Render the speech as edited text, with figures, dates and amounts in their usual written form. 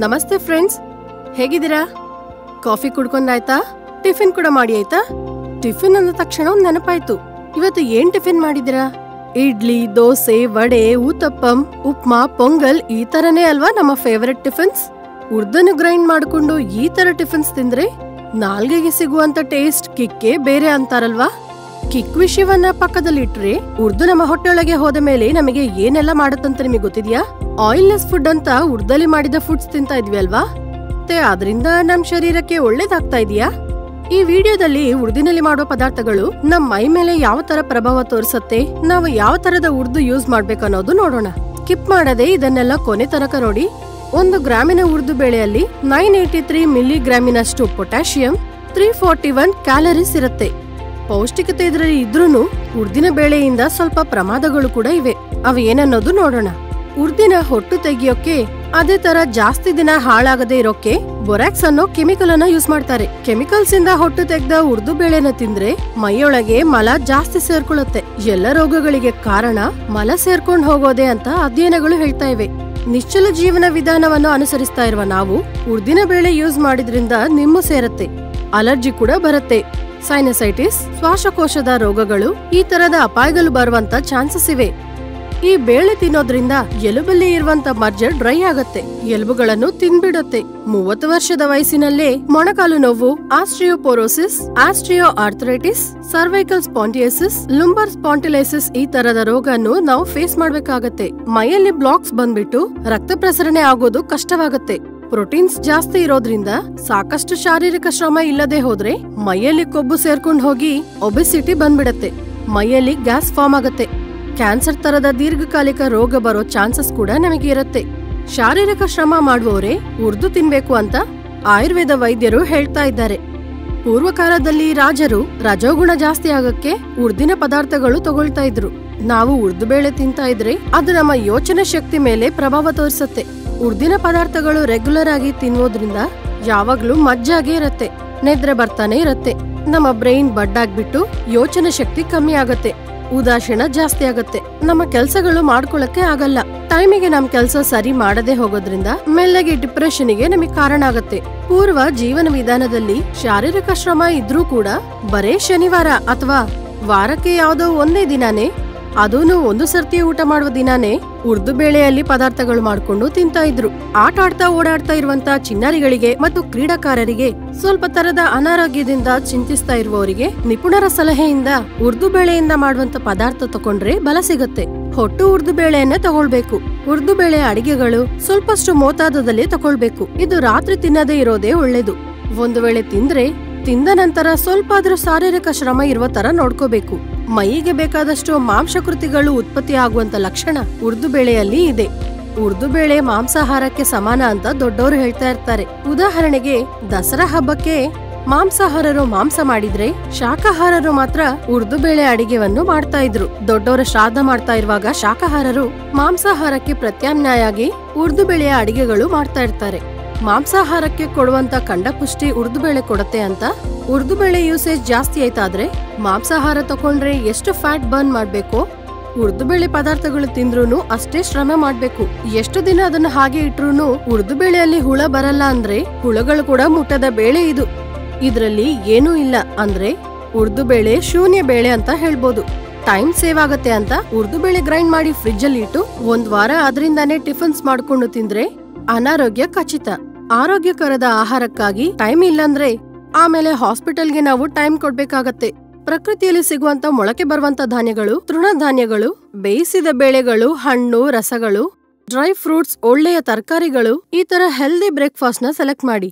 ನಮಸ್ತೆ ಫ್ರೆಂಡ್ಸ್, ಹೇಗಿದ್ದೀರಾ? Coffee ಕುಡ್ಕೊಂಡಾಯ್ತಾ? Tiffin ಕೂಡ ಮಾಡಿ ಆಯ್ತಾ? ಟಿಫಿನ್ ಅಂದ ತಕ್ಷಣ ನೆನಪಾಯ್ತು, ಇವತ್ತು ಏನ್ ಟಿಫಿನ್ ಮಾಡಿದಿರಾ? ಇಡ್ಲಿ, ದೋಸೆ, ವಡೆ, ಊತಪ್ಪಂ, ಉಪ್ಮಾ, ಪೊಂಗಲ್ ಈ ತರನೇ ಅಲ್ವಾ ನಮ್ಮ ಫೇವರೆಟ್ ಟಿಫಿನ್ಸ್? ಉರ್ದನ್ನು ಗ್ರೈಂಡ್ ಮಾಡ್ಕೊಂಡು ಈ ತರ ಟಿಫಿನ್ಸ್ ತಿಂದ್ರೆ ನಾಲ್ಗೆಗೆ ಸಿಗುವಂತ ಟೇಸ್ಟ್ ಕಿಕ್ಕೇ ಬೇರೆ ಅಂತಾರಲ್ವಾ? ಕಿಕ್ ವಿಷಯವನ್ನ ಪಕ್ಕದಲ್ಲಿಟ್ರೆ ಉರ್ದು ನಮ್ಮ ಹೊಟ್ಟೆಯೊಳಗೆ ಹೋದ ಮೇಲೆ ನಮಗೆ ಏನೆಲ್ಲ ಮಾಡುತ್ತಂತ ನಿಮಗೆ ಗೊತ್ತಿದ್ಯಾ? ಆಯಿಲ್ಲೆಸ್ ಫುಡ್ ಅಂತ ಉರ್ದಲ್ಲಿ ಮಾಡಿದ ಫುಡ್ಸ್ ತಿಂತಾ ಇದ್ವಿ ಅಲ್ವಾ? ಆದ್ರಿಂದ ನಮ್ ಶರೀರಕ್ಕೆ ಒಳ್ಳೇದಾಗ್ತಾ ಇದೆಯಾ? ಈ ವಿಡಿಯೋದಲ್ಲಿ ಉರ್ದಿನಲ್ಲಿ ಮಾಡುವ ಪದಾರ್ಥಗಳು ನಮ್ ಮೈ ಮೇಲೆ ಯಾವ ತರ ಪ್ರಭಾವ ತೋರಿಸುತ್ತೆ, ನಾವು ಯಾವ ತರದ ಉರ್ದು ಯೂಸ್ ಮಾಡ್ಬೇಕು ಅನ್ನೋದು ನೋಡೋಣ. ಸ್ಕಿಪ್ ಮಾಡದೆ ಇದನ್ನೆಲ್ಲ ಕೊನೆ ತನಕ ನೋಡಿ. 1 ಗ್ರಾಮಿನ ಉರ್ದು ಬೇಳೆಯಲ್ಲಿ 983 ಮಿಲಿಗ್ರಾಮಿನಷ್ಟು ಪೊಟ್ಯಾಷಿಯಂ, 341 ಕ್ಯಾಲರೀಸ್ ಇರುತ್ತೆ. ಪೌಷ್ಟಿಕತೆ ಇದರಲ್ಲಿ ಇದ್ರೂನು ಉರ್ದಿನ ಬೇಳೆಯಿಂದ ಸ್ವಲ್ಪ ಪ್ರಮಾದಗಳು ಕೂಡ ಇವೆ. ಅವು ಏನನ್ನೋದು ನೋಡೋಣ. ಉರ್ದಿನ ಹೊಟ್ಟು ತೆಗಿಯೋಕೆ, ಅದೇ ತರ ಜಾಸ್ತಿ ದಿನ ಹಾಳಾಗದೆ ಇರೋಕೆ ಬೊರಾಕ್ಸ್ ಅನ್ನೋ ಕೆಮಿಕಲ್ ಅನ್ನ ಯೂಸ್ ಮಾಡ್ತಾರೆ. ಕೆಮಿಕಲ್ಸ್ ಇಂದ ಹೊಟ್ಟು ತೆಗ್ದ ಉರ್ದು ಬೇಳೆನ ತಿಂದ್ರೆ ಮೈಯೊಳಗೆ ಮಲ ಜಾಸ್ತಿ ಸೇರ್ಕೊಳ್ಳುತ್ತೆ. ಎಲ್ಲ ರೋಗಗಳಿಗೆ ಕಾರಣ ಮಲ ಸೇರ್ಕೊಂಡ್ ಹೋಗೋದೆ ಅಂತ ಅಧ್ಯಯನಗಳು ಹೇಳ್ತಾ ಇವೆ. ನಿಶ್ಚಲ ಜೀವನ ವಿಧಾನವನ್ನು ಅನುಸರಿಸ್ತಾ ಇರುವ ನಾವು ಉರ್ದಿನ ಬೇಳೆ ಯೂಸ್ ಮಾಡಿದ್ರಿಂದ ನಿಮ್ಮು ಸೇರತ್ತೆ, ಅಲರ್ಜಿ ಕೂಡ ಬರುತ್ತೆ. ಸೈನಸೈಟಿಸ್, ಶ್ವಾಸಕೋಶದ ರೋಗಗಳು ಈ ತರದ ಅಪಾಯಗಳು ಬರುವಂತ ಚಾನ್ಸಸ್ ಇವೆ. ಈ ಬೇಳೆ ತಿನ್ನೋದ್ರಿಂದ ಎಲುಬಲ್ಲಿ ಇರುವಂತ ಮಜ್ಜ ಡ್ರೈ ಆಗತ್ತೆ, ಎಲುಬುಗಳನ್ನು ತಿನ್ಬಿಡುತ್ತೆ. 30 ವರ್ಷದ ವಯಸ್ಸಿನಲ್ಲೇ ಮೊಣಕಾಲು ನೋವು, ಆಸ್ಟ್ರಿಯೋಪೊರೋಸಿಸ್, ಆಸ್ಟ್ರಿಯೋ ಆರ್ಥರೈಟಿಸ್, ಸರ್ವೈಕಲ್ ಸ್ಪಾಂಡಿಯೋಸಿಸ್, ಲುಂಬರ್ ಸ್ಪಾಂಟಿಲೈಸಿಸ್ ಈ ತರದ ರೋಗನ್ನು ನಾವು ಫೇಸ್ ಮಾಡ್ಬೇಕಾಗತ್ತೆ. ಮೈಯಲ್ಲಿ ಬ್ಲಾಕ್ಸ್ ಬಂದ್ಬಿಟ್ಟು ರಕ್ತ ಪ್ರಸರಣೆ ಆಗೋದು ಕಷ್ಟವಾಗತ್ತೆ. ಪ್ರೋಟೀನ್ಸ್ ಜಾಸ್ತಿ ಇರೋದ್ರಿಂದ ಸಾಕಷ್ಟು ಶಾರೀರಿಕ ಶ್ರಮ ಇಲ್ಲದೆ ಹೋದ್ರೆ ಮೈಯಲ್ಲಿ ಕೊಬ್ಬು ಸೇರ್ಕೊಂಡ್ ಹೋಗಿ ಒಬೆಸಿಟಿ ಬಂದ್ಬಿಡತ್ತೆ. ಮೈಯಲ್ಲಿ ಗ್ಯಾಸ್ ಫಾರ್ಮ್ ಆಗತ್ತೆ. ಕ್ಯಾನ್ಸರ್ ತರದ ದೀರ್ಘಕಾಲಿಕ ರೋಗ ಬರೋ ಚಾನ್ಸಸ್ ಕೂಡ ನಮಗೆ ಇರುತ್ತೆ. ಶಾರೀರಿಕ ಶ್ರಮ ಮಾಡುವವರೇ ಉರ್ದು ತಿನ್ಬೇಕು ಅಂತ ಆಯುರ್ವೇದ ವೈದ್ಯರು ಹೇಳ್ತಾ ಇದ್ದಾರೆ. ಪೂರ್ವಕಾಲದಲ್ಲಿ ರಾಜರು ರಜೋಗುಣ ಜಾಸ್ತಿ ಆಗಕ್ಕೆ ಉರ್ದಿನ ಪದಾರ್ಥಗಳು ತಗೊಳ್ತಾ ಇದ್ರು. ನಾವು ಉರ್ದು ಬೇಳೆ ತಿಂತಾ ಇದ್ರೆ ಅದು ನಮ್ಮ ಯೋಚನೆ ಶಕ್ತಿ ಮೇಲೆ ಪ್ರಭಾವ ತೋರಿಸುತ್ತೆ. ಉರ್ದಿನ ಪದಾರ್ಥಗಳು ರೆಗ್ಯುಲರ್ ಆಗಿ ತಿನ್ನೋದ್ರಿಂದ ಯಾವಾಗ್ಲೂ ಮಜ್ಜಾಗೆ ಇರತ್ತೆ, ನಿದ್ರೆ ಬರ್ತಾನೆ ಇರತ್ತೆ. ನಮ್ಮ ಬ್ರೈನ್ ಬಡ್ಡಾಗ್ಬಿಟ್ಟು ಯೋಚನೆ ಶಕ್ತಿ ಕಮ್ಮಿ ಆಗತ್ತೆ, ಉದಾಸೀನ ಜಾಸ್ತಿ ಆಗತ್ತೆ, ನಮ್ಮ ಕೆಲ್ಸಗಳು ಮಾಡ್ಕೊಳಕ್ಕೆ ಆಗಲ್ಲ. ಟೈಮಿಗೆ ನಮ್ ಕೆಲ್ಸ ಸರಿ ಮಾಡದೆ ಹೋಗೋದ್ರಿಂದ ಮೆಲ್ಲಗೆ ಡಿಪ್ರೆಷನ್ಗೆ ನಮಗೆ ಕಾರಣ ಆಗತ್ತೆ. ಪೂರ್ವ ಜೀವನ ವಿಧಾನದಲ್ಲಿ ಶಾರೀರಿಕ ಶ್ರಮ ಇದ್ರೂ ಕೂಡ ಬರೇ ಶನಿವಾರ ಅಥವಾ ವಾರಕ್ಕೆ ಯಾವ್ದೋ ಒಂದೇ ದಿನಾನೇ, ಅದೂನು 1 ಸರ್ತಿ ಊಟ ಮಾಡುವ ದಿನಾನೇ ಉರ್ದು ಬೇಳೆಯಲ್ಲಿ ಪದಾರ್ಥಗಳು ಮಾಡ್ಕೊಂಡು ತಿಂತಾ ಇದ್ರು. ಆಟ ಆಡ್ತಾ ಓಡಾಡ್ತಾ ಇರುವಂತ ಚಿನ್ನಾರಿಗಳಿಗೆ ಮತ್ತು ಕ್ರೀಡಾಕಾರರಿಗೆ, ಸ್ವಲ್ಪ ತರದ ಅನಾರೋಗ್ಯದಿಂದ ಚಿಂತಿಸ್ತಾ ಇರುವವರಿಗೆ ನಿಪುಣರ ಸಲಹೆಯಿಂದ ಉರ್ದು ಬೇಳೆಯಿಂದ ಮಾಡುವಂತ ಪದಾರ್ಥ ತಕೊಂಡ್ರೆ ಬಲ ಸಿಗತ್ತೆ. ಹೊಟ್ಟು ಉರ್ದು ಬೇಳೆಯನ್ನೇ ತಗೊಳ್ಬೇಕು. ಉರ್ದು ಬೇಳೆ ಅಡಿಗೆಗಳು ಸ್ವಲ್ಪಷ್ಟು ಮೋತಾದದಲ್ಲಿ ತಗೊಳ್ಬೇಕು. ಇದು ರಾತ್ರಿ ತಿನ್ನದೇ ಇರೋದೇ ಒಳ್ಳೇದು. ಒಂದು ವೇಳೆ ತಿಂದ ನಂತರ ಸ್ವಲ್ಪ ಆದ್ರೂ ಶಾರೀರಿಕ ಶ್ರಮ ಇರುವ ತರ ನೋಡ್ಕೋಬೇಕು. ಮೈಗೆ ಬೇಕಾದಷ್ಟು ಮಾಂಸಕೃತಿಗಳು ಉತ್ಪತ್ತಿ ಆಗುವಂತ ಲಕ್ಷಣ ಉರ್ದು ಬೇಳೆಯಲ್ಲಿ ಇದೆ. ಉರ್ದು ಬೇಳೆ ಮಾಂಸಾಹಾರಕ್ಕೆ ಸಮಾನ ಅಂತ ದೊಡ್ಡವರು ಹೇಳ್ತಾ ಇರ್ತಾರೆ. ಉದಾಹರಣೆಗೆ ದಸರಾ ಹಬ್ಬಕ್ಕೆ ಮಾಂಸಾಹಾರರು ಮಾಂಸ ಮಾಡಿದ್ರೆ ಶಾಕಾಹಾರರು ಮಾತ್ರ ಉರ್ದು ಬೇಳೆ ಅಡಿಗೆವನ್ನು ಮಾಡ್ತಾ ಇದ್ರು. ದೊಡ್ಡವರ ಶ್ರಾದ್ದ ಮಾಡ್ತಾ ಇರುವಾಗ ಶಾಕಾಹಾರರು ಮಾಂಸಾಹಾರಕ್ಕೆ ಪ್ರತ್ಯಾಮ್ನಾಯಾಗಿ ಉರ್ದು ಬೇಳೆಯ ಅಡಿಗೆಗಳು ಮಾಡ್ತಾ ಇರ್ತಾರೆ. ಮಾಂಸಾಹಾರಕ್ಕೆ ಕೊಡುವಂತ ಕಂಡ ಪುಷ್ಟಿ ಉರ್ದು ಬೇಳೆ ಕೊಡತ್ತೆ ಅಂತ ಉರ್ದು ಬೇಳೆ ಯೂಸೇಜ್ ಜಾಸ್ತಿ ಆಯ್ತಾದ್ರೆ ಮಾಂಸಾಹಾರ ತಕೊಂಡ್ರೆ ಎಷ್ಟು ಫ್ಯಾಟ್ ಬರ್ನ್ ಮಾಡ್ಬೇಕೋ ಉರ್ದು ಬೇಳೆ ಪದಾರ್ಥಗಳು ತಿಂದ್ರೂನು ಅಷ್ಟೇ ಶ್ರಮ ಮಾಡ್ಬೇಕು. ಎಷ್ಟು ದಿನ ಅದನ್ನ ಹಾಗೆ ಇಟ್ರೂನು ಉರ್ದು ಬೇಳೆಯಲ್ಲಿ ಹುಳ ಬರಲ್ಲ ಅಂದ್ರೆ ಹುಳಗಳು ಕೂಡ ಮುಟ್ಟದ ಬೇಳೆ ಇದು. ಇದ್ರಲ್ಲಿ ಏನೂ ಇಲ್ಲ ಅಂದ್ರೆ ಉರ್ದು ಬೇಳೆ ಶೂನ್ಯ ಬೇಳೆ ಅಂತ ಹೇಳ್ಬೋದು. ಟೈಮ್ ಸೇವ್ ಆಗತ್ತೆ ಅಂತ ಉರ್ದು ಬೇಳೆ ಗ್ರೈಂಡ್ ಮಾಡಿ ಫ್ರಿಜ್ ಅಲ್ಲಿ ಇಟ್ಟು 1 ವಾರ ಅದರಿಂದಾನೇ ಟಿಫನ್ಸ್ ಮಾಡ್ಕೊಂಡು ತಿಂದ್ರೆ ಅನಾರೋಗ್ಯ ಖಚಿತ. ಆರೋಗ್ಯಕರದ ಆಹಾರಕ್ಕಾಗಿ ಟೈಮ್ ಇಲ್ಲಂದ್ರೆ ಆಮೇಲೆ ಹಾಸ್ಪಿಟಲ್ಗೆ ನಾವು ಟೈಮ್ ಕೊಡ್ಬೇಕಾಗತ್ತೆ. ಪ್ರಕೃತಿಯಲ್ಲಿ ಸಿಗುವಂತ ಮೊಳಕೆ ಬರುವಂತ ಧಾನ್ಯಗಳು, ತೃಣಧಾನ್ಯಗಳು, ಬೇಯಿಸಿದ ಬೇಳೆಗಳು, ಹಣ್ಣು, ರಸಗಳು, ಡ್ರೈ ಫ್ರೂಟ್ಸ್, ಒಳ್ಳೆಯ ತರಕಾರಿಗಳು ಈ ತರ ಹೆಲ್ದಿ ಬ್ರೇಕ್ಫಾಸ್ಟ್ ನ ಸೆಲೆಕ್ಟ್ ಮಾಡಿ.